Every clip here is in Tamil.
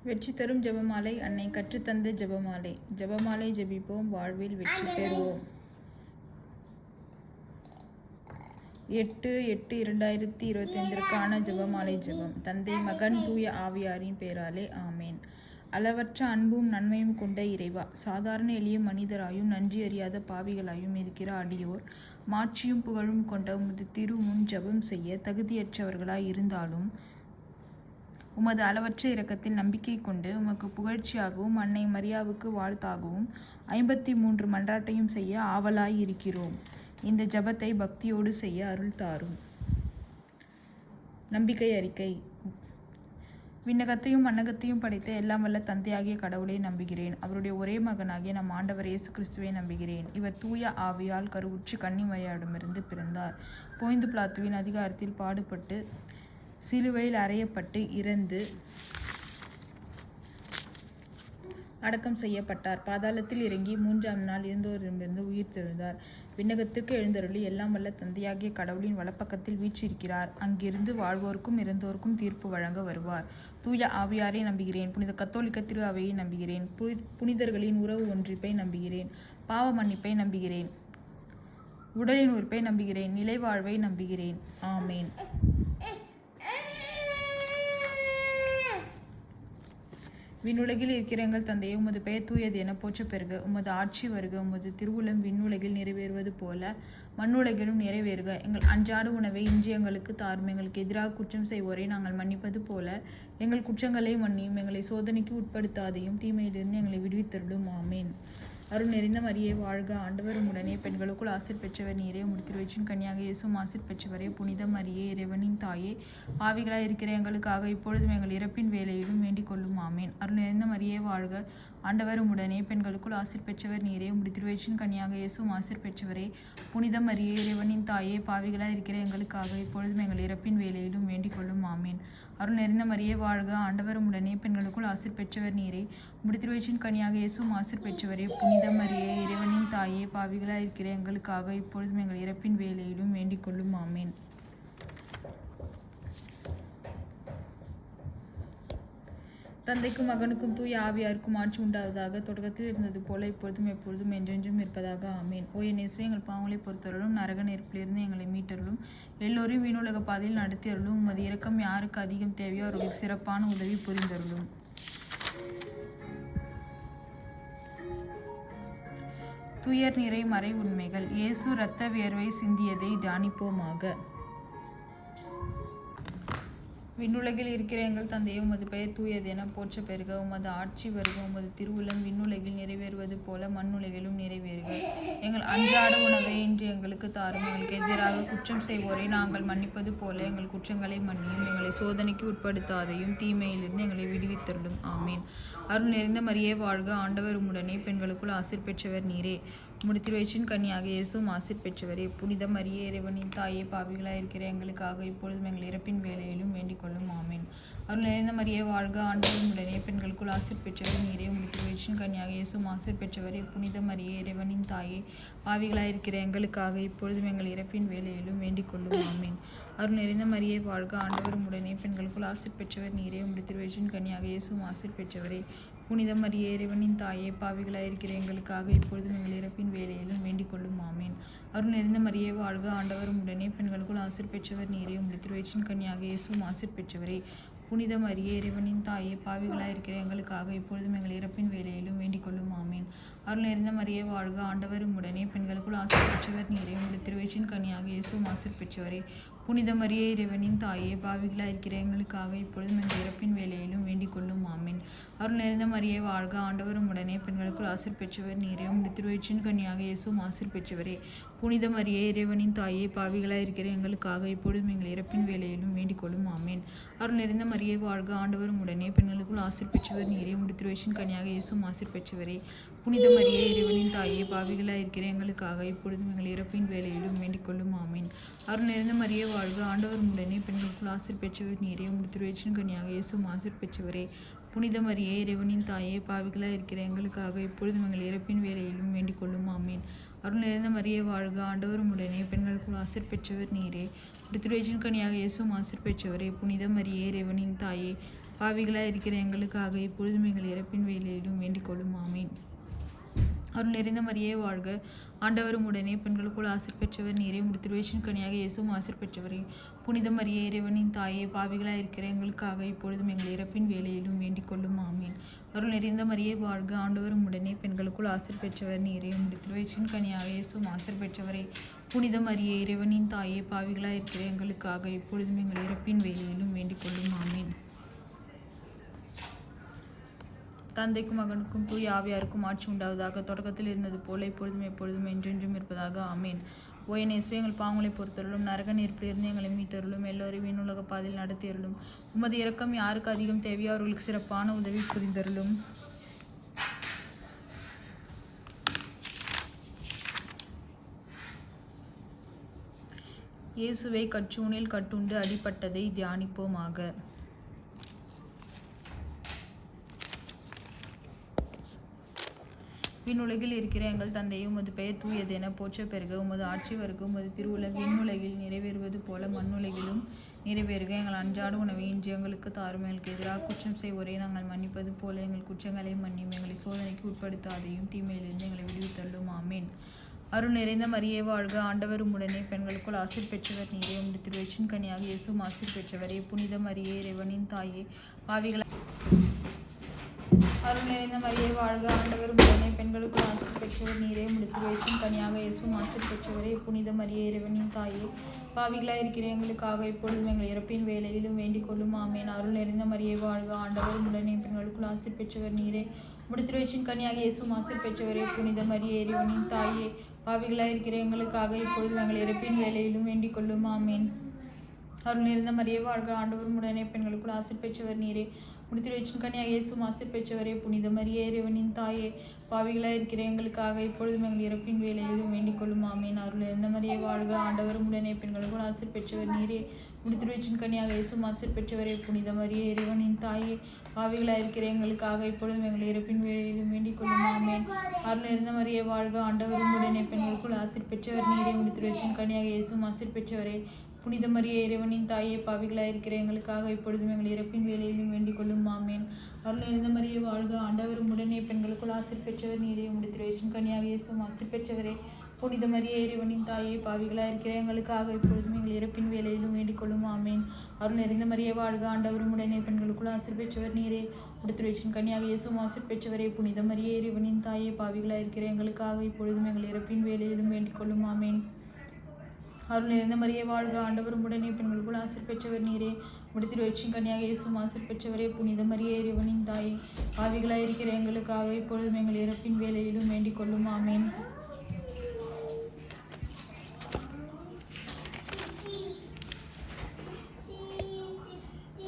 வெற்றி தரும் ஜெபமாலை. அன்னை கற்றுத்தந்த ஜெபமாலை. ஜெபமாலை ஜெபிப்போம், வாழ்வில் வெற்றி பெறுவோம். 8/8/2025 ஜெபமாலை ஜெபம். தந்தை, மகன், தூய ஆவியாரின் பெயராலே ஆமேன். அளவற்ற அன்பும் நன்மையும் கொண்ட இறைவா, சாதாரண எளிய மனிதராயும் நன்றி அறியாத பாவிகளாயும் இருக்கிற அடியோர் மாட்சியும் புகழும் கொண்ட உமது திரு முன் ஜெபம் செய்ய தகுதியற்றவர்களாய் இருந்தாலும் உமது அளவற்ற இரக்கத்தில் நம்பிக்கை கொண்டு உமக்கு புகழ்ச்சியாகவும் அன்னை மரியாவுக்கு வாழ்த்தாகவும் 53 மன்றாட்டையும் செய்ய ஆவலாய் இருக்கிறோம். இந்த ஜபத்தை பக்தியோடு செய்ய அருள் தாரும். நம்பிக்கை அறிக்கை. விண்ணகத்தையும் மண்ணகத்தையும் படைத்த எல்லாம் வல்ல தந்தையாகிய கடவுளை நம்புகிறேன். அவருடைய ஒரே மகனாகிய நம் ஆண்டவர் இயேசு கிறிஸ்துவை நம்புகிறேன். இவர் தூய ஆவியால் கருவுற்று கன்னி மரியாவிடமிருந்து பிறந்தார். போய்ந்து பிலாத்துவின் அதிகாரத்தில் பாடுபட்டு சிலுவையில் அறையப்பட்டு இறந்து அடக்கம் செய்யப்பட்டார். பாதாளத்தில் இறங்கி 3ஆம் நாள் இறந்தோரிடமிருந்து உயிர் தெழுந்தார். விண்ணகத்திற்கு எழுந்தருளி எல்லாம் வல்ல தந்தையாகிய கடவுளின் வலப்பக்கத்தில் வீற்றிருக்கிறார். அங்கிருந்து வாழ்வோருக்கும் இறந்தோருக்கும் தீர்ப்பு வழங்க வருவார். தூய ஆவியாரை நம்புகிறேன். புனித கத்தோலிக்க திரு அவையை நம்புகிறேன். புனிதர்களின் உறவு ஒன்றிப்பை நம்புகிறேன். பாவ மன்னிப்பை நம்புகிறேன். உடலின் உறுப்பை நம்புகிறேன். நிலை வாழ்வை நம்புகிறேன். ஆமேன். விண்ணுலகில் இருக்கிற எங்கள் தந்தையே, உமது பெயர் தூயது என போற்ற பெறுக. உமது ஆட்சி வருக. உமது திருவுளம் விண்ணுலகில் நிறைவேறுவது போல மண்ணுலகிலும் நிறைவேறுக. எங்கள் அன்றாட உணவை இன்று எங்களுக்கு தாரும். எங்களுக்கு எதிராக குற்றம் செய்வோரை நாங்கள் மன்னிப்பது போல எங்கள் குற்றங்களை மன்னியும். எங்களை சோதனைக்கு உட்படுத்தாதையும் தீமையிலிருந்து எங்களை விடுவித்தருளும். ஆமேன். அருள் நிறைந்த மரியே வாழ்க, ஆண்டவர் உடனே பெண்களுக்குள் ஆசீர் பெற்றவர் நீரே. உம்முடைய திருவயிற்றின் கனியாக இயேசுவும் ஆசீர் பெற்றவரே. புனித மரியே, இறைவனின் தாயே, பாவிகளாய் இருக்கிற எங்களுக்காக இப்பொழுதும் எங்கள் இறப்பின் வேலையிலும் வேண்டிக் கொள்ளும். ஆமேன். அருள் நிறைந்த மரியே வாழ்க, ஆண்டவர் உடனே பெண்களுக்குள் ஆசீர் பெற்றவர் நீரே. உம்முடைய திருவயிற்றின் கனியாக இயேசுவும் ஆசீர் பெற்றவரே. புனித மரியே, இறைவனின் தாயே, பாவிகளாய் இருக்கிற எங்களுக்காக இப்பொழுதும் எங்கள் இறப்பின் வேலையிலும் வேண்டிக் கொள்ளும். ஆமேன். அருள் நிறைந்த மரியே வாழ்க, ஆண்டவர் உடனே பெண்களுக்குள் ஆசீர் பெற்றவர் நீரே. உம்முடைய திருவயிற்றின் கனியாக இயேசுவும் ஆசீர் பெற்றவரே. புனித மரியே, இறைவனின் தாயே, பாவிகளாய் இருக்கிற எங்களுக்காக இப்பொழுதும் எங்கள் இறப்பின் வேலையிலும் வேண்டிக் கொள்ளும். ஆமேன். தந்தைக்கும் மகனுக்கும் தூய ஆவியாருக்கும் ஆட்சி உண்டாவதாக. தொடக்கத்தில் இருந்தது போல இப்பொழுதும் எப்பொழுதும் என்றென்றும் இருப்பதாக. ஆமேன். ஓ என் இயேசுவே, எங்கள் பாவங்களை பொறுத்தருளும், நரக நெருப்பிலிருந்து எங்களை மீட்டருளும், எல்லோரையும் வீணுலக பாதையில் நடத்தி அருளும். உமது இரக்கம் யாருக்கு அதிகம் தேவையோ அவர்களுக்கு சிறப்பான உதவி புரிந்தருளும். துயர் நிறை மறை உண்மைகள். இயேசு இரத்த வியர்வை சிந்தியதை தியானிப்போமாக. விண்ணுலகில் இருக்கிற எங்கள் தந்தையே, உமது பெயர் தூயது என போற்ற பெறுக. உமது ஆட்சி வருக. உமது திருவுளம் விண்ணுலகில் நிறைவேறுவது போல மண்ணுலகிலும் நிறைவேறுக. எங்கள் அன்றாட உணவை இன்று எங்களுக்கு தாரும். எங்களுக்கு எதிராக குற்றம் செய்வோரை நாங்கள் மன்னிப்பது போல எங்கள் குற்றங்களை மன்னியும். எங்களை சோதனைக்கு உட்படுத்தாதையும் தீமையிலிருந்து எங்களை விடுவித்தருளும். ஆமீன். அருள் நிறைந்த மரியே வாழ்க, ஆண்டவர் உம்முடனே பெண்களுக்குள் ஆசீர் பெற்றவர் நீரே. உம்முடைய திருவயிற்றின் கனியாக இயேசுவும் ஆசீர் பெற்றவரே. புனித மரியே, இறைவனின் தாயே, பாவிகளாய் இருக்கிற எங்களுக்காக இப்பொழுதும் எங்கள் இறப்பின் வேலையிலும் வேண்டிக் கொள்ளும். ஆமேன். அருள் நிறைந்த மரியே வாழ்க, ஆண்டவர் உம்முடனே பெண்களுக்குள் ஆசீர் பெற்றவர் நீரே. உம்முடைய திருவயிற்றின் கனியாக இயேசுவும் ஆசீர் பெற்றவரே. புனித மரியே, இறைவனின் தாயே, பாவிகளாய் இருக்கிற எங்களுக்காக இப்பொழுதும் எங்கள் இறப்பின் வேலையிலும் வேண்டிக் கொள்ளும். ஆமேன். அருள் நிறைந்த மரியே வாழ்க, ஆண்டவர் உம்முடனே பெண்களுக்குள் ஆசீர் பெற்றவர் நீரே. உம்முடைய திருவயிற்றின் கனியாக இயேசுவும் ஆசீர் பெற்றவரே. புனித மரியே, இறைவனின் தாயே, பாவிகளாய் இருக்கிற எங்களுக்காக இப்பொழுதும் எங்கள் இறப்பின் வேலையிலும் வேண்டிக் கொள்ளும். ஆமேன். அருள் நிறைந்த மரியே வாழ்க, ஆண்டவர் உம்முடனே பெண்களுக்குள் ஆசீர் பெற்றவர் நீரே. உம்முடைய திருவயிற்றின் கனியாக இயேசுவும் ஆசீர் பெற்றவரே. புனித மரியே, இறைவனின் தாயே, பாவிகளாய் இருக்கிற எங்களுக்காக இப்பொழுதும் எங்கள் இறப்பின் வேலையிலும் வேண்டிக் கொள்ளும். ஆமேன். அருள் நிறைந்த மரியே வாழ்க, ஆண்டவர் உம்முடனே பெண்களுக்குள் ஆசீர் பெற்றவர் நீரே. உம்முடைய திருவயிற்றின் கனியாக இயேசுவும் ஆசீர் பெற்றவரே. புனித மரியே, இறைவனின் தாயே, பாவிகளாய் இருக்கிற எங்களுக்காக இப்பொழுதும் எங்கள் இறப்பின் வேலையிலும் வேண்டிக் கொள்ளும். ஆமேன். அருள் நிறைந்த மரியே வாழ்க, ஆண்டவர் உம்முடனே பெண்களுக்குள் ஆசீர் பெற்றவர் நீரே. உம்முடைய திருவயிற்றின் கனியாக இயேசுவும் ஆசீர் பெற்றவரே. புனித மரியே, இறைவனின் தாயே, பாவிகளாய் இருக்கிற எங்களுக்காக இப்பொழுதும் எங்கள் இறப்பின் வேலையிலும் வேண்டிக் கொள்ளும். ஆமேன். அருள் நிறைந்த மரியே வாழ்க, ஆண்டவர் உம்முடனே பெண்களுக்குள் ஆசீர் பெற்றவர் நீரே. உம்முடைய திருவயிற்றின் கனியாக இயேசுவும் ஆசீர் பெற்றவரே. புனித மரியே, இறைவனின் தாயே, பாவிகளாய் இருக்கிற எங்களுக்காக இப்பொழுதும் எங்கள் இறப்பின் வேலையிலும் வேண்டிக் கொள்ளும். ஆமேன். அருள் நிறைந்த மரியே வாழ்க, ஆண்டவர் உம்முடனே பெண்களுக்குள் ஆசீர் பெற்றவர் நீரே. உம்முடைய திருவயிற்றின் கனியாக இயேசுவும் ஆசீர் பெற்றவரே. புனித மரியே, இறைவனின் தாயே, பாவிகளாய் இருக்கிற எங்களுக்காக இப்பொழுதும் எங்கள் இறப்பின் வேலையிலும் வேண்டிக் கொள்ளும். ஆமேன். அருள் நிறைந்த மரியே வாழ்க, ஆண்டவர் உம்முடனே பெண்களுக்குள் ஆசீர் பெற்றவர் நீரே. திருவயிற்றின் கனியாக இயேசுவும் ஆசீர் பெற்றவரே. புனித மரியே, இறைவனின் தாயே, பாவிகளாய் இருக்கிற எங்களுக்காக இப்பொழுதும் எங்கள் இறப்பின் வேலையிலும் வேண்டிக் கொள்ளும் ஆமீன். அருள் நிறைந்த மரியே வாழ்க, ஆண்டவரும் உடனே பெண்களுக்குள் ஆசீர் பெற்றவர் நீரே. உம்முடைய திருவயிற்றின் கனியாக இயேசுவும் ஆசீர் பெற்றவரே. புனித மரியே இறைவனின் தாயே, பாவிகளாய் இருக்கிற எங்களுக்காக இப்பொழுதும் எங்கள் இறப்பின் வேலையிலும் வேண்டிக் கொள்ளும் ஆமீன். அருள் நிறைந்த மரியே வாழ்க, ஆண்டவரும் உடனே பெண்களுக்குள் ஆசீர் பெற்றவர் நீரே. உம்முடைய திருவயிற்றின் கனியாக இயேசுவும் ஆசீர் பெற்றவரே. புனித மரியே இறைவனின் தாயே, பாவிகளாய் இருக்கிற எங்களுக்காக இப்பொழுதும் எங்கள் இறப்பின் வேலையிலும் வேண்டிக் கொள்ளும் ஆமீன். தந்தைக்கும் மகனுக்கும் தூய ஆவியாருக்கும் ஆட்சி உண்டாவதாக. தொடக்கத்தில் இருந்தது போல இப்பொழுதும் எப்பொழுதும் என்றென்றும் இருப்பதாக. ஆமேன். ஓ என் இயேசுவே, எங்கள் பாவங்களை பொறுத்தருளும், நரக நெருப்பிலிருந்து எங்களை மீட்டருளும், எல்லோரையும் விண்ணுலக பாதையில் நடத்தியருளும். உமது இரக்கம் யாருக்கு அதிகம் தேவையோ அவர்களுக்கு சிறப்பான உதவி புரிந்தருளும். இயேசுவை கற்றூணில் கட்டுண்டு அடிபட்டதை தியானிப்போமாக. விண்ணுலகில் இருக்கிற எங்கள் தந்தையே, உமது பெயர் தூயதென போற்ற பெறுக. உமது ஆட்சி வருக. உமது திருவுளம் விண்ணுலகில் நிறைவேறுவது போல மண்ணுலகிலும் நிறைவேறுக. எங்கள் அன்றாட உணவை இன்று எங்களுக்கு தாரும். எங்களுக்கு எதிராக குற்றம் செய்வோரை நாங்கள் மன்னிப்பது போல எங்கள் குற்றங்களை மன்னியும். எங்களை சோதனைக்கு உட்படுத்தாதையும் தீமையிலிருந்து எங்களை விடுவித்தள்ளும். ஆமேன். அருள் நிறைந்த மரியே வாழ்க, ஆண்டவர் உம்முடனே பெண்களுக்குள் ஆசீர் பெற்றவர் நீரே. உம்முடைய திருவயிற்றின் கனியாக இயேசுவும் ஆசீர் பெற்றவரே. புனித மரியே இறைவனின் தாயே, பாவிகளாய் அருள் நிறைந்த மரியே வாழ்க, ஆண்டவர் உம்முடனே பெண்களுக்குள் ஆசீர் பெற்றவர் நீரே. உம்முடைய திருவயிற்றின் கனியாக இயேசுவும் ஆசீர் பெற்றவரே. புனித மரியே இறைவனின் தாயே, பாவிகளாய் இருக்கிற எங்களுக்காக இப்பொழுதும் எங்கள் இறப்பின் வேலையிலும் வேண்டிக் கொள்ளும். ஆமேன். அருள் நிறைந்த மரியே வாழ்க, ஆண்டவர் உம்முடனே பெண்களுக்குள் ஆசீர் பெற்றவர் நீரே. உம்முடைய திருவயிற்றின் கனியாக இயேசுவும் ஆசீர் பெற்றவரே. புனித மரியே இறைவனின் தாயே, பாவிகளாய் இருக்கிற எங்களுக்காக இப்பொழுதும் எங்கள் இறப்பின் வேலையிலும் வேண்டிக் கொள்ளும். ஆமேன். அருள் நிறைந்த மரியே வாழ்க, ஆண்டவர் உம்முடனே பெண்களுக்குள் ஆசீர் பெற்றவர் நீரே. உம்முடைய திருவயிற்றின் கனியாக இயேசுவும் ஆசீர் பெற்றவரே. புனித மரியே இறைவனின் தாயே, பாவிகளாய் இருக்கிற எங்களுக்காக இப்பொழுதும் எங்கள் இறப்பின் வேலையிலும் வேண்டிக் கொள்ளும். ஆமேன். அருள் நிறைந்த மரியே வாழ்க, ஆண்டவர் உம்முடனே பெண்களுக்குள் ஆசீர் பெற்றவர் நீரே. உம்முடைய திருவயிற்றின் கனியாக இயேசுவும் ஆசீர் பெற்றவரே. புனித மரியே இறைவனின் தாயே, பாவிகளாய் இருக்கிற எங்களுக்காக இப்பொழுதும் எங்கள் இறப்பின் வேலையிலும் வேண்டிக் கொள்ளும். ஆமேன். அருள் நிறைந்த மரியே வாழ்க, ஆண்டவர் உம்முடனே பெண்களுக்குள் ஆசீர் பெற்றவர் நீரே. உம்முடைய திருவயிற்றின் கனியாக இயேசுவும் ஆசீர் பெற்றவரே. புனித மரியே இறைவனின் தாயே, பாவிகளாய் இருக்கிற எங்களுக்காக இப்பொழுதும் எங்கள் இறப்பின் வேலையிலும் வேண்டிக் கொள்ளும். ஆமேன். அருள் நிறைந்த மரியே வாழ்க, ஆண்டவர் உம்முடனே பெண்களுக்குள் ஆசீர் பெற்றவர் நீரே. உம்முடைய திருவயிற்றின் கனியாக இயேசுவும் ஆசீர் பெற்றவரே. புனித மரியே இறைவனின் தாயே, பாவிகளாய் இருக்கிற எங்களுக்காக இப்பொழுதும் எங்கள் இறப்பின் வேலையிலும் வேண்டிக் கொள்ளும். ஆமேன். அருள் நிறைந்த மரியே வாழ்க, ஆண்டவர் உம்முடனே பெண்களுக்குள் ஆசீர் பெற்றவர் நீரே. உம்முடைய திருவயிற்றின் கனியாக இயேசுவும் ஆசீர் பெற்றவரே. புனித மரியே இறைவனின் தாயே, பாவிகளாய் இருக்கிற எங்களுக்காக இப்பொழுதும் எங்கள் இறப்பின் வேலையிலும் வேண்டிக் கொள்ளும். ஆமேன். அருள் நிறைந்த மரியே வாழ்க, ஆண்டவர் உம்முடனே பெண்களுக்குள் ஆசீர் பெற்றவர் நீரே. உம்முடைய திருவயிற்றின் கனியாக இயேசுவும் ஆசீர் பெற்றவரே. புனித மரியே இறைவனின் தாயே, பாவிகளாய் இருக்கிற எங்களுக்காக இப்பொழுதும் எங்கள் இறப்பின் வேலையிலும் வேண்டிக் கொள்ளும். ஆமேன்.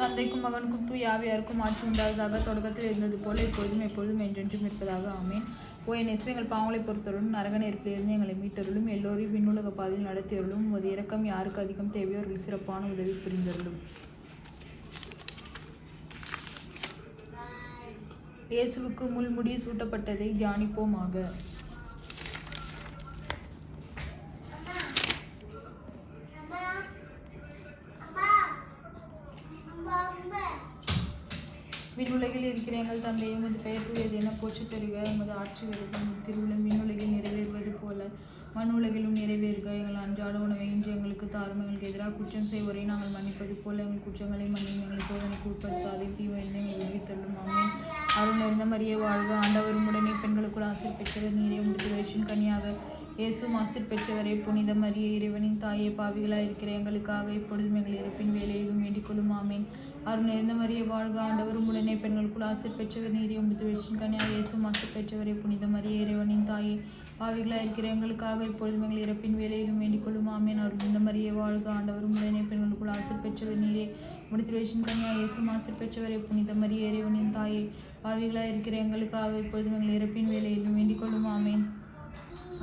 தந்தைக்கும் மகனுக்கும் தூய ஆவியாருக்கும் ஆட்சி உண்டாவதாக. தொடக்கத்தில் இருந்தது போல இப்பொழுதும் எப்பொழுதும் என்றென்றும் இருப்பதாக. ஆமேன். ஓ என் இயேசுவே, எங்கள் பாவங்களை பொறுத்தருளும், நரக நெருப்பிலிருந்து எங்களை மீட்டருளும், எல்லோரையும் விண்ணுலக பாதையில் நடத்தியருளும். உமது இரக்கம் யாருக்கு அதிகம் தேவையோ அவர்களுக்கு சிறப்பான உதவி புரிந்தருளும். இயேசுவுக்கு முள்முடி சூட்டப்பட்டதை தியானிப்போமாக. விண்ணுலகில் இருக்கிற எங்கள் தந்தையே, உமது பெயர் தூயதென போற்ற பெறுக. உமது ஆட்சி வருக. உமது திருவுளம் விண்ணுலகில் நிறைவேறுவது போல மண்ணுலகிலும் நிறைவேறுக. எங்கள் அன்றாட உணவை இன்று எங்களுக்கு தாரும். எங்களுக்கு எதிராக குற்றம் செய்வோரை நாங்கள் மன்னிப்பது போல எங்கள் குற்றங்களை மன்னியும். எங்களை சோதனைக்கு உட்படுத்தாதே, தீமையிலிருந்து எங்களை விடுவித்தள்ளும். ஆமேன். அருள் நிறைந்த மரியே வாழ்க, ஆண்டவர் உம்முடனே பெண்களுக்குள் ஆசீர் பெற்றவர் நீரே. உம்முடைய திருவயிற்றின் கனியாக இயேசுவும் ஆசீர் பெற்றவரே. புனித மரியே இறைவனின் தாயே, பாவிகளாய் இருக்கிற எங்களுக்காக இப்பொழுதும் எங்கள் இறப்பின் வேலையிலும் வேண்டிக் கொள்ளும். ஆமேன். அருள் நிறைந்த மரியே வாழ்க, ஆண்டவர் உம்முடனே பெண்களுக்குள் ஆசீர் பெற்றவர் நீரே. உம்முடைய திருவயிற்றின் கனியாக இயேசுவும் ஆசீர் பெற்றவரே. புனித மரியே இறைவனின் தாயே, பாவிகளாய் இருக்கிற எங்களுக்காக இப்பொழுதும் எங்கள் இறப்பின் வேலையிலும் வேண்டிக் கொள்ளும். ஆமேன். அருள் நிறைந்த மரியே வாழ்க, ஆண்டவர் உம்முடனே பெண்களுக்குள் ஆசீர் பெற்றவர் நீரே. உம்முடைய திருவயிற்றின் கனியாக இயேசுவும் ஆசீர் பெற்றவரே. புனித மரியே இறைவனின் தாயே, பாவிகளாய் இருக்கிற எங்களுக்காக இப்பொழுதும் எங்கள் இறப்பின் வேலையிலும் வேண்டிக் கொள்ளும். ஆமேன்.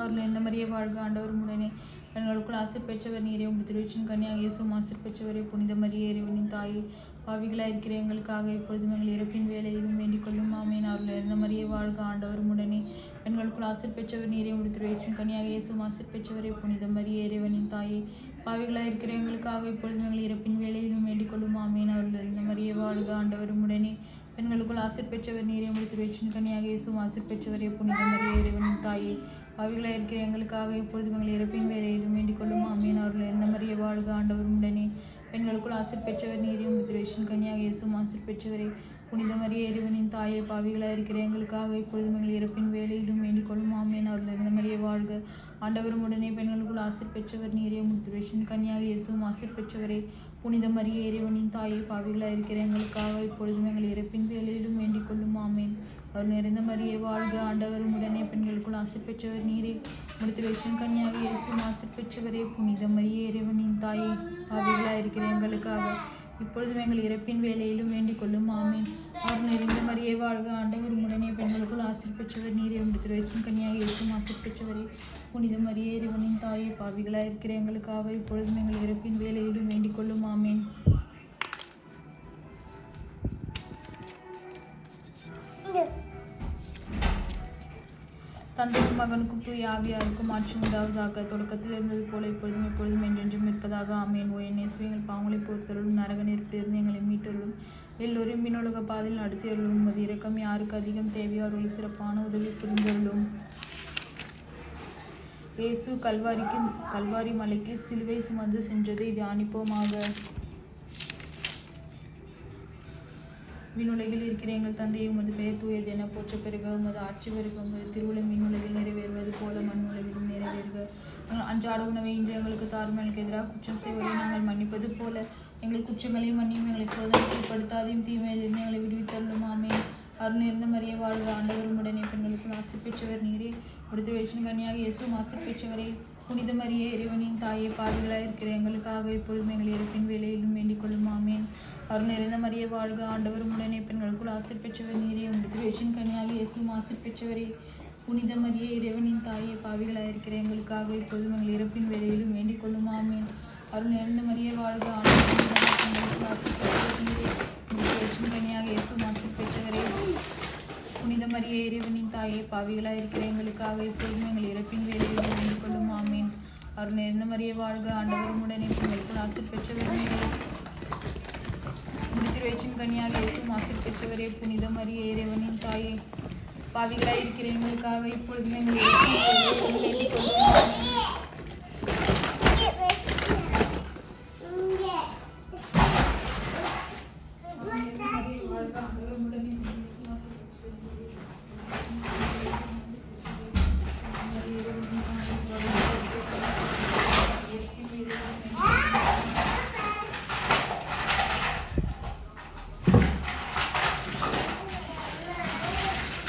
அருள் நிறைந்த மரியே வாழ்க, ஆண்டவர் உம்முடனே பெண்களுக்குள் ஆசீர் பெற்றவர் நீரே. உம்முடைய திருவயிற்றின் கனியாக இயேசுவும் ஆசீர் பெற்றவரே. புனித மரியே இறைவனின் தாயே, பாவிகளாயிருக்கிற எங்களுக்காக இப்பொழுதும் எங்கள் இறப்பின் வேலையிலும் வேண்டிக் கொள்ளும். ஆமேன். அருள் நிறைந்த மரியே வாழ்க, ஆண்டவர் உம்முடனே. பெண்களுக்குள் ஆசீர் பெற்றவர் நீரே. உம்முடைய திருவயிற்றின் கனியாக இயேசுவும் ஆசீர் பெற்றவரே. புனித மரியே இறைவனின் தாயே, பாவிகளாயிருக்கிற எங்களுக்காக இப்பொழுதும் எங்கள் இறப்பின் வேலையிலும் வேண்டிக் கொள்ளும். ஆமேன். அருள் நிறைந்த மரியே வாழ்க, ஆண்டவர் உம்முடனே. பெண்களுக்குள் ஆசீர் பெற்றவர் நீரே. உம்முடைய திருவயிற்றின் கனியாக இயேசுவும் ஆசீர் பெற்றவரே. புனித மரியே இறைவனின் தாயே, பாவிகளாயிருக்கிற எங்களுக்காக இப்பொழுதும் எங்கள் இறப்பின் வேலையிலும் வேண்டிக் கொள்ளும். ஆமேன். அருள் நிறைந்த மரியே வாழ்க, ஆண்டவர் உம்முடனே. பெண்களுக்குள் ஆசீர் பெற்றவர் நீரே. உம்முடைய திருவயிற்றின் கனியாக இயேசுவும் ஆசீர் பெற்றவரே. புனித மரியே இறைவனின் தாயே, பாவிகளாயிருக்கிற எங்களுக்காக இப்பொழுதும் எங்கள் இறப்பின் வேலையிலும் வேண்டிக் கொள்ளும். ஆமேன். அருள் நிறைந்த மரியே வாழ்க, ஆண்டவர் உம்முடனே. பெண்களுக்குள் ஆசீர் பெற்றவர் நீரே. உம்முடைய திருவயிற்றின் கனியாக இயேசுவும் ஆசீர் பெற்றவரே. புனித மரியே இறைவனின் தாயே, பாவிகளாயிருக்கிற எங்களுக்காக இப்பொழுதும் எங்கள் இறப்பின் வேலையிலும் வேண்டிக் கொள்ளும். ஆமேன். அவர் நிறைந்த மரியே வாழ்க, ஆண்டவர் உம்முடனே. பெண்களுக்குள் ஆசீர் பெற்றவர் நீரே. உம்முடைய திருவயிற்றின் கனியாக இயேசுவும் ஆசீர் பெற்றவரே. புனித மரியே இறைவனின் தாயே, பாவிகளாயிருக்கிற எங்களுக்காக இப்பொழுதும் எங்கள் இறப்பின் வேலையிலும் வேண்டிக் கொள்ளும். ஆமேன். அவர் நிறைந்த மரியே வாழ்க, ஆண்டவர் உம்முடனே. பெண்களுக்குள் ஆசீர் பெற்றவர் நீரே. உம்முடைய திருவயிற்றின் கனியாக இயேசுவும் ஆசீர் பெற்றவரே. புனித மரியே இறைவனின் தாயே, பாவிகளாயிருக்கிற எங்களுக்காக இப்பொழுதும் எங்கள் இறப்பின் வேலையிலும் வேண்டிக் கொள்ளும். ஆமேன். தந்தைக்கும் மகனுக்கும் தூய ஆவியாருக்கும் ஆட்சி உண்டாவதாக. தொடக்கத்தில் இருந்தது போல இப்பொழுதும் எப்பொழுதும் என்றென்றும் இருப்பதாக. ஆமேன். ஓ என் இயேசுவே, எங்கள் பாவங்களை பொறுத்தருளும், நரக நெருப்பிலிருந்து எங்களை மீட்டருளும், எல்லோரும் விண்ணுலக பாதையில் நடத்தியருளும். உமது இரக்கம் யாருக்கு அதிகம் தேவையோ அவர்களுக்கு சிறப்பான உதவி புரிந்தருளும். இயேசு கல்வாரி மலைக்கு சிலுவை சுமந்து சென்றதை தியானிப்போமாக. விண்ணுலகில் இருக்கிற எங்கள் தந்தையை, உமது பெயர் தூயது என போற்ற பெறுக. உமது ஆட்சி வருக. உமது திருவுளம் விண்ணுலகில் நிறைவேறுவது போல மண்ணுலகிலும் நிறைவேறுக. எங்கள் அன்றாட உணவை இன்று எங்களுக்கு தாரும். எங்களுக்கு எதிராக குற்றம் செய்வதை நாங்கள் மன்னிப்பது போல எங்கள் குற்றங்களையும் மன்னியும். எங்களை சோதனைக்கு உட்படுத்தாதையும் தீமையிலிருந்து எங்களை விடுவித்தருளும். ஆமேன். அருள் நிறைந்த மரியே வாழ்க, ஆண்டவர் உம்முடனே. பெண்களுக்குள் ஆசீர் பெற்றவர் நீரே. உம்முடைய திருவயிற்றின் கனியாக இயேசுவும் ஆசீர் பெற்றவரே. புனித மரியே இறைவனின் தாயே, பாவிகளாயிருக்கிற எங்களுக்காக இப்பொழுதும் எங்கள் இறப்பின் வேலையிலும் வேண்டிக் கொள்ளும். ஆமேன். அருள் நிறைந்த மரியே வாழ்க, ஆண்டவர் உம்முடனே. பெண்களுக்குள் ஆசீர் பெற்றவர் நீரே. உம்முடைய திருவயிற்றின் கனியாக இயேசுவும் ஆசீர் பெற்றவரே. புனித மரியே இறைவனின் தாயே, பாவிகளாயிருக்கிற எங்களுக்காக இப்பொழுதும் எங்கள் இறப்பின் வேலையிலும் வேண்டிக் கொள்ளும். ஆமேன். அருள் நிறைந்த மரியே வாழ்க, ஆண்டவர் உம்முடனே. பெண்களுக்குள் ஆசீர் பெற்றவர் நீரே. உம்முடைய திருவயிற்றின் கனியாக இயேசுவும் ஆசீர் பெற்றவரே. புனித மரியே இறைவனின் தாயே, பாவிகளாயிருக்கிற எங்களுக்காக இப்பொழுதும் எங்கள் இறப்பின் வேலையிலும் வேண்டிக் கொள்ளும். ஆமேன். அருள் நிறைந்த மரியே வாழ்க, ஆண்டவர் உம்முடனே. பெண்களுக்குள் ஆசீர் பெற்றவர் நீரே. உம்முடைய திருவயிற்றின் கனியாக இயேசுவும் ஆசீர் பெற்றவரே. புனித மரியே இறைவனின் தாயே, பாவிகளாயிருக்கிற எங்களுக்காக இப்பொழுதும் எங்கள் இறப்பின் வேலையிலும் வேண்டிக் கொள்ளும். ஆமேன்.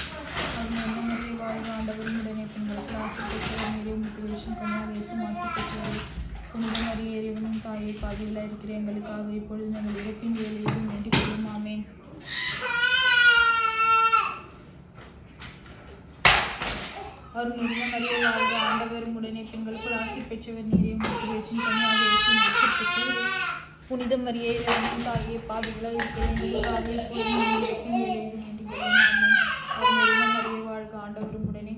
புனித மரியே இறைவனின் தாயே, பாவிகளாயிருக்கிற எங்களுக்காக இப்பொழுதும் எங்கள் இறப்பின் வேலையிலும் வேண்டிக் கொள்ளும். ஆமேன். அருள் நிறைந்த மரியே வாழ்க, ஆண்டவர் உம்முடனே. பெண்களுக்குள் ஆசீர் பெற்றவர் நீரே. உம்முடைய திருவயிற்றின் கனியாக இயேசுவும் ஆசீர் பெற்றவரே. புனித மரியே இறைவனின் தாயே, பாவிகளாயிருக்கிற எங்களுக்காக இப்பொழுதும் எங்கள் இறப்பின் வேலையிலும் வேண்டிக் கொள்ளும். ஆமேன். அருள் நிறைந்த மரியே வாழ்க, ஆண்டவர் உம்முடனே.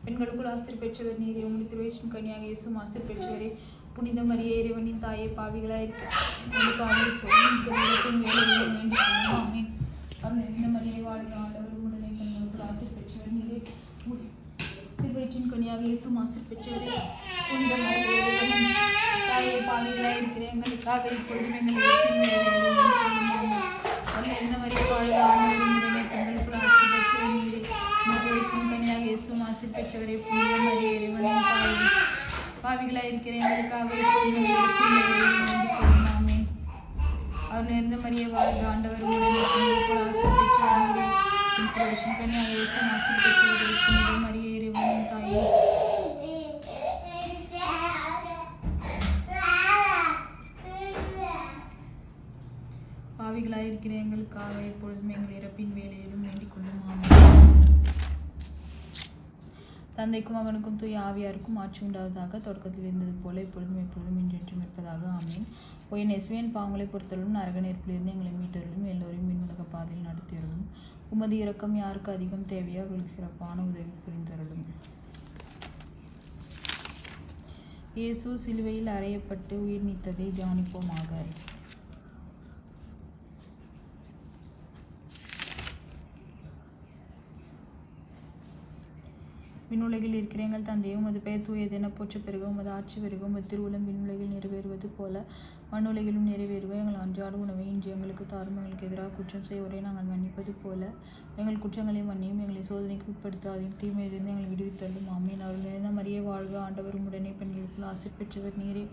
பெண்களுக்குள் ஆசீர் பெற்றவர் நீரே. உம்முடைய திருவயிற்றின் கனியாக இயேசுவும் ஆசீர் பெற்றவரே. புனித மரியே இறைவனின் தாயே, பாவிகளாயிருக்கிற எங்களுக்காக இப்பொழுதும் எங்கள் இறப்பின் வேலையிலும் வேண்டிக் கொள்ளும். ஆமேன். அருள் நிறைந்த மரியே வாழ்க, ஆண்டவர் உம்முடனே. பெண்களுக்குள் ஆசீர் பெற்றவர் நீரே. திருவயிற்றின் கனியாக இயேசுவும் ஆசீர் பெற்றவரே. புனித மரியே இறைவனின் தாயே, பாவிகளாயிருக்கிற எங்களுக்காக இப்பொழுதும் எங்கள் இறப்பின் வேலையிலும் வேண்டிக் கொள்ளும். ஆமேன். அருள் நிறைந்த மரியே வாழ்க, ஆண்டவர் உம்முடனே. பெண்களுக்குள் ஆசீர் பெற்றவர் நீரே. திருவயிற்றின் கனியாக இயேசுவும் ஆசீர் பெற்றவரே. புனித மரியே இறைவனின் தாயே, பாவிகளாயிருக்கிற எங்களுக்காக இப்பொழுதும் எங்கள் இறப்பின் வேலையிலும் வேண்டிக் கொள்ளும். ஆமேன். அருள் நிறைந்த மரியே வாழ்க, ஆண்டவர் உம்முடனே. பெண்களுக்குள் ஆசீர் பெற்றவர் நீரே. திருவயிற்றின் கனியாக இயேசுவும் ஆசீர் பெற்றவரே. புனித மரியே இறைவனின் தாயே, பாவிகளாயிருக்கிற எங்களுக்காக இப்பொழுதும் எங்கள் இறப்பின் வேலையிலும் வேண்டிக் கொள்ளும். ஆமேன். தந்தைக்கும் மகனுக்கும் தூய ஆவியாருக்கும் ஆட்சி உண்டாவதாக. தொடக்கத்தில் இருந்தது போல இப்பொழுதும் எப்பொழுதும் என்றென்றும் இருப்பதாக. ஆமீன். என் இயேசுவின் பாவங்களை பொறுத்தலும் நரக நெருப்பிலிருந்து எங்களை மீட்டருளும். எல்லோரையும் விண்ணுலக பாதையில் நடத்தியருளும். உமது இரக்கம் யாருக்கு அதிகம் தேவையோ அவர்களுக்கு சிறப்பான உதவி புரிந்தருளும். இயேசு சிலுவையில் அறையப்பட்டு உயிர் நீத்ததை தியானிப்போமாக. விண்ணுலகில் இருக்கிற எங்கள் தந்தையும் உமது பெயர் தூயதென போற்ற பெருக. உமது ஆட்சி வருக. உமது திருவுளம் விண்ணுலகில் நிறைவேறுவது போல மண்ணுலகிலும் நிறைவேறுக. எங்கள் அன்றாட உணவை இன்று எங்களுக்கு தாரும். எங்களுக்கு எதிராக குற்றம் செய்வோரை நாங்கள் மன்னிப்பது போல எங்கள் குற்றங்களை மன்னியும். எங்களை சோதனைக்கு உட்படுத்தாதையும் தீமையிலிருந்து எங்களை விடுவித்தள்ளும். ஆமீன். அவர்கள் நிறைந்த மரியே வாழ்க. ஆண்டவர் உடனே பெண்களுக்குள் ஆசீர் பெற்றவர் நீரே.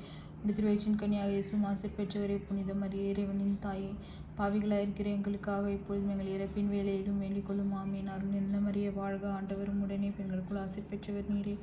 திருவயிற்றின் கன்னியாக இயேசுவும் ஆசீர் பெற்றவரே. புனித மரியே இறைவனின் தாயே, பாவிகளாயிருக்கிற எங்களுக்காக இப்பொழுதும் எங்கள் இறப்பின் வேலையிலும் வேண்டிக் கொள்ளும். ஆமீன். அருள் நிறைந்த மரியே வாழ்க. ஆண்டவரும் உடனே பெண்களுக்குள் ஆசீர் பெற்றவர் நீரே.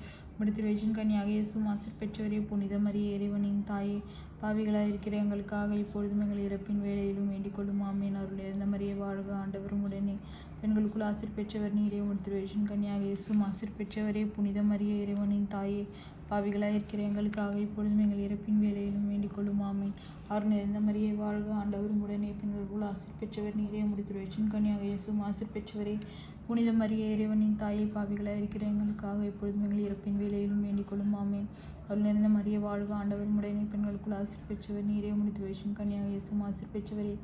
திருவயிற்றின் கன்னியாக இயேசுவும் ஆசீர் பெற்றவரே. புனித மரியே இறைவனின் தாயே, பாவிகளாயிருக்கிற எங்களுக்காக இப்பொழுதும் எங்கள் இறப்பின் வேலையிலும் வேண்டிக் கொள்ளும். ஆமீன். அருள் நிறைந்த மரியே வாழ்க. ஆண்டவரும் உடனே பெண்களுக்குள் ஆசீர் பெற்றவர் நீரே. திருவயிற்றின் கன்னியாக இயேசுவும் ஆசீர் பெற்றவரே. புனித மரியே இறைவனின் தாயே, பாவிகளாயிருக்கிற எங்களுக்காக இப்பொழுதும் எங்கள் இறப்பின் வேலையிலும் வேண்டிக் கொள்ளும். ஆமீன். அருள் நிறைந்த மரியே வாழ்க. ஆண்டவரும் உடனே பெண்களுக்குள் ஆசீர் பெற்றவர் நீரே. திருவயிற்றின் கன்னியாக இயேசுவும் ஆசீர் பெற்றவரே. புனித மரியே இறைவனின் தாயை, பாவிகளாயிருக்கிற எங்களுக்காக இப்பொழுதும் எங்கள் இறப்பின் வேலையிலும் வேண்டிக் கொள்ளும். ஆமீன். அருள் நிறைந்த மரியே வாழ்க. ஆண்டவரும் உடனே பெண்களுக்குள் ஆசீர் பெற்றவர் நீரே. திருவயிற்றின் கன்னியாக இயேசுவும் ஆசீர் பெற்றவரே.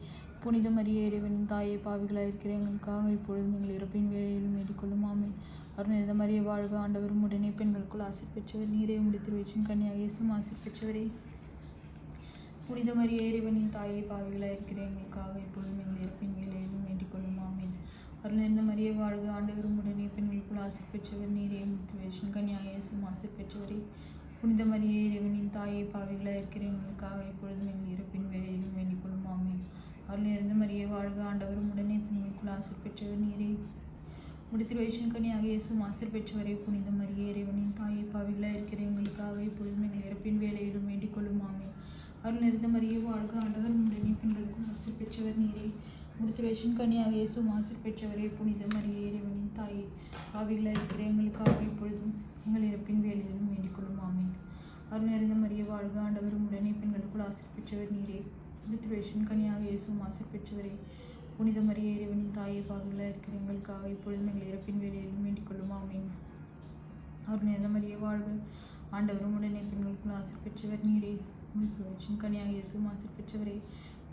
புனித மரியே இறைவனின் தாயை, பாவிகளாயிருக்கிற எங்களுக்காக இப்பொழுதும் எங்கள் இறப்பின் வேலையிலும் வேண்டிக் கொள்ளும். ஆமீன். அருள் நிறைந்த மரியே வாழ்க. ஆண்டவரும் உடனே பெண்களுக்குள் ஆசீர் பெற்றவர் நீரே. திருவயிற்றின் கன்னியாக இயேசுவும் ஆசீர் பெற்றவரே. புனித மரியே இறைவனின் தாயை, பாவிகளாயிருக்கிற எங்களுக்காக இப்பொழுதும் எங்கள் இறப்பின் வேலையிலும் வேண்டிக் கொள்ளும். ஆமீன். அருள் நிறைந்த மரியே வாழ்க. ஆண்டவரும் உடனே பெண்களுக்குள் ஆசீர் பெற்றவர் நீரே. திருவயிற்றின் கன்னியாக இயேசுவும் ஆசீர் பெற்றவரே. புனித மரியே இறைவனின் தாயை, பாவிகளாயிருக்கிற எங்களுக்காக இப்பொழுதும் எங்கள் இறப்பின் வேலையிலும் வேண்டிக் கொள்ளும். ஆமீன். அருள் நிறைந்த மரியே வாழ்க. ஆண்டவரும் உடனே பெண்களுக்குள் ஆசீர் பெற்றவர் நீரே. திருவயிற்றின் கன்னியாக இயேசுவும் ஆசீர் பெற்றவரே. புனித மரியே இறைவனின் தாயை, பாவிகளாயிருக்கிற எங்களுக்காக இப்பொழுதும் எங்கள் இறப்பின் வேலையிலும் வேண்டிக் கொள்ளும். ஆமீன். அருள் நிறைந்த மரியே வாழ்க. ஆண்டவரும் உடனே பெண்களுக்குள் ஆசீர் பெற்றவர் நீரே. திருவயிற்றின் கன்னியாக இயேசுவும் ஆசீர் பெற்றவரே. புனித மரியே இறைவனின் தாயை, பாவிகளாயிருக்கிற எங்களுக்காக இப்பொழுதும் எங்கள் இறப்பின் வேலையிலும் வேண்டிக் கொள்ளும். ஆமீன். அருள் நிறைந்த மரியே வாழ்க. ஆண்டவரும் உடனே பெண்களுக்குள் ஆசீர் பெற்றவர் நீரே. திருவயிற்றின் கன்னியாக இயேசுவும் ஆசீர் பெற்றவரே. புனித மரியே இறைவனின் தாயை, பாவிகளாயிருக்கிற எங்களுக்காக இப்பொழுதும் எங்கள் இறப்பின் வேலையிலும் வேண்டிக் கொள்ளும். ஆமீன். அருள் நிறைந்த மரியே வாழ்க. ஆண்டவரும் உடனே பெண்களுக்குள் ஆசீர் பெற்றவர் நீரே. திருவயிற்றின் கன்னியாக இயேசுவும் ஆசீர் பெற்றவரே.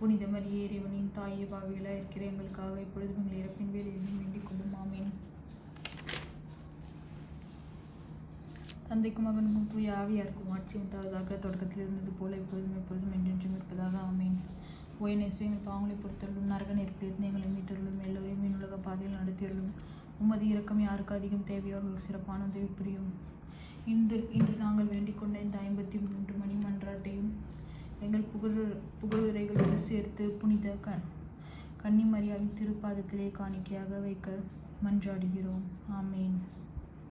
புனித மரியே இறைவனின் தாயை, பாவிகளாயிருக்கிற எங்களுக்காக இப்பொழுதும் எங்கள் இறப்பின் வேலையிலும் வேண்டிக் கொள்ளும். ஆமீன். தந்தைக்கும் மகனுக்கும் தூய ஆவியாருக்கும் ஆட்சி உண்டாவதாக. தொடக்கத்தில் இருந்தது போல இப்பொழுதும் எப்பொழுதும் என்றென்றும் இருப்பதாக. ஆமீன். என் இயேசுவே, எங்கள் பாவங்களை பொறுத்தருளும். நரக நெருப்பிலிருந்து எங்களை மீட்டருளும். எல்லோரையும் விண்ணுலக பாதையில் நடத்தியருளும். உமது இரக்கம் யாருக்கு அதிகம் தேவையோ அவர்களுக்கு சிறப்பான உதவி புரியும். இன்று நாங்கள் வேண்டிக் கொண்ட இந்த 53 மணி மன்றாட்டையும் எங்கள் புகழுரைகளோடு சேர்த்து புனித கன்னிமரியாவின் திருப்பாதத்திலே காணிக்கையாக வைக்க மன்றாடுகிறோம். ஆமென்.